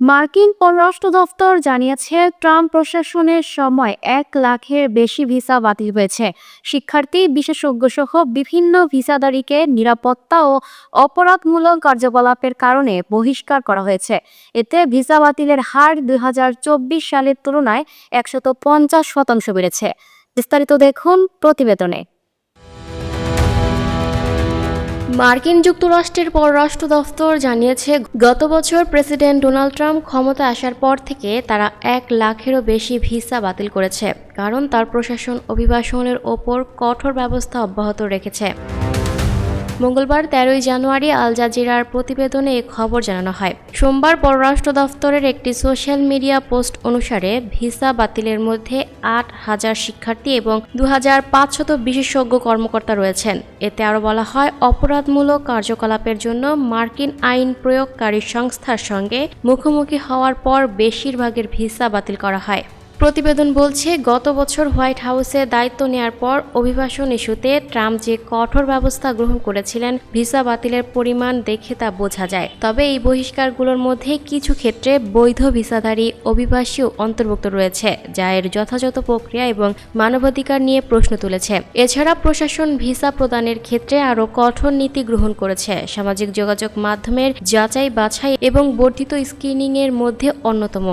মার্কিন পররাষ্ট্র দফতর জানিয়েছে, ট্রাম্প প্রশাসনের সময় 1 লাখের বেশি ভিসা বাতিল হয়েছে। শিক্ষার্থী, বিশেষজ্ঞ সহ বিভিন্ন ভিসাধারীকে নিরাপত্তা ও অপরাধমূলক কার্যকলাপের কারণে বহিষ্কার করা হয়েছে। এতে ভিসা বাতিলের হার 2024 সালের তুলনায় 150% বেড়েছে। বিস্তারিত দেখুন প্রতিবেদনে। মার্কিন যুক্তরাষ্ট্রের পররাষ্ট্র দফতর জানিয়েছে, গত বছর প্রেসিডেন্ট ডোনাল্ড ট্রাম্প ক্ষমতায় আসার পর থেকে তারা 1 লাখেরও বেশি ভিসা বাতিল করেছে, কারণ তার প্রশাসন অভিবাসনের ওপর কঠোর ব্যবস্থা অব্যাহত রেখেছে। মঙ্গলবার 13 জানুয়ারি আল জাজিরার প্রতিবেদনে এ খবর জানানো হয়। সোমবার পররাষ্ট্র দফতরের একটি সোশ্যাল মিডিয়া পোস্ট অনুসারে ভিসা বাতিলের মধ্যে 8,000 শিক্ষার্থী এবং 2,500 বিশেষজ্ঞ কর্মকর্তা রয়েছেন। এতে আরও বলা হয়, অপরাধমূলক কার্যকলাপের জন্য মার্কিন আইন প্রয়োগকারী সংস্থার সঙ্গে মুখোমুখি হওয়ার পর বেশিরভাগের ভিসা বাতিল করা হয়। প্রতিবেদন বলছে, গত বছর হোয়াইট হাউসে দায়িত্ব নেয়ার পর অভিবাসন ইস্যুতে ট্রাম্প যে কঠোর ব্যবস্থা গ্রহণ করেছিলেন, ভিসা বাতিলের পরিমাণ দেখে তা বোঝা যায়। তবে এই বহিষ্কারগুলোর মধ্যে কিছু ক্ষেত্রে বৈধ ভিসাধারী অভিবাসীও অন্তর্ভুক্ত রয়েছে, যা এর যথাযথ প্রক্রিয়া এবং মানবাধিকার নিয়ে প্রশ্ন তুলেছে। এছাড়া প্রশাসন ভিসা প্রদানের ক্ষেত্রে আরও কঠোর নীতি গ্রহণ করেছে। সামাজিক যোগাযোগ মাধ্যমের যাচাই বাছাই এবং বর্ধিত স্ক্রিনিংয়ের মধ্যে অন্যতম।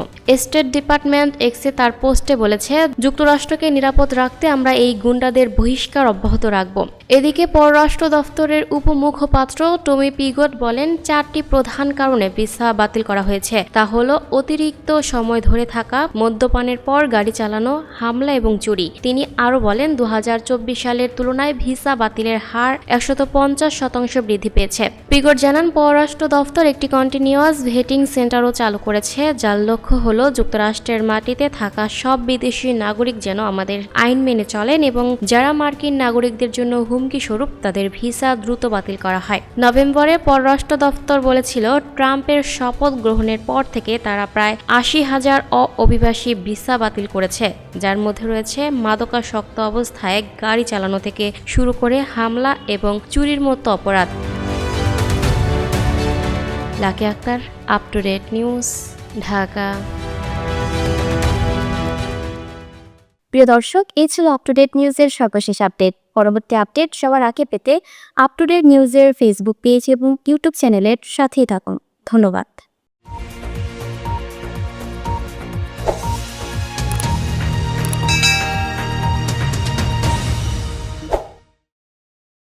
স্টেট ডিপার্টমেন্ট এক্সে তার পোস্টে বলেছে, যুক্তরাষ্ট্রকে নিরাপদ রাখতে আমরা এই গুন্ডাদের বহিষ্কার অব্যাহত রাখব। এদিকে পররাষ্ট্র দফতরের উপমুখপাত্র টমি পিগট বলেন, 4টি প্রধান কারণে ভিসা বাতিল করা হয়েছে। তা হলো অতিরিক্ত সময় ধরে থাকা, মদ্যপানের পর গাড়ি চালানো, হামলা এবং চুরি। তিনি আরও বলেন, 2024 সালের তুলনায় ভিসা বাতিলের হার 150% বৃদ্ধি পেয়েছে। পিগট জানান, পররাষ্ট্র দফতর একটি কন্টিনিউয়াস ভেটিং সেন্টারও চালু করেছে, যার লক্ষ্য হলো যুক্তরাষ্ট্রের মাটিতে থাকা সব বিদেশি নাগরিক যেন আমাদের আইন মেনে চলেন এবং যারা মার্কিন নাগরিকদের জন্য হুমকি স্বরূপ তাদের ভিসা দ্রুত বাতিল করা হয়। নভেম্বরে পররাষ্ট্র দফতর বলেছিল, ট্রাম্পের শপথ গ্রহণের পর থেকে তারা প্রায় 80,000 অভিবাসী ভিসা বাতিল করেছে, যার মধ্যে রয়েছে মাদকাসক্ত অবস্থায় গাড়ি চালানো থেকে শুরু করে হামলা এবং চুরির মতো অপরাধ। Lucky Akter, up to date news, Dhaka. প্রিয় দর্শক, এই ছিল আপ টু ডেট নিউজের সর্বশেষ আপডেট। পরবর্তী আপডেট সবার আগে পেতে আপ টু ডেট নিউজের ফেসবুক পেজ এবং ইউটিউব চ্যানেলের সাথেই থাকুন। ধন্যবাদ।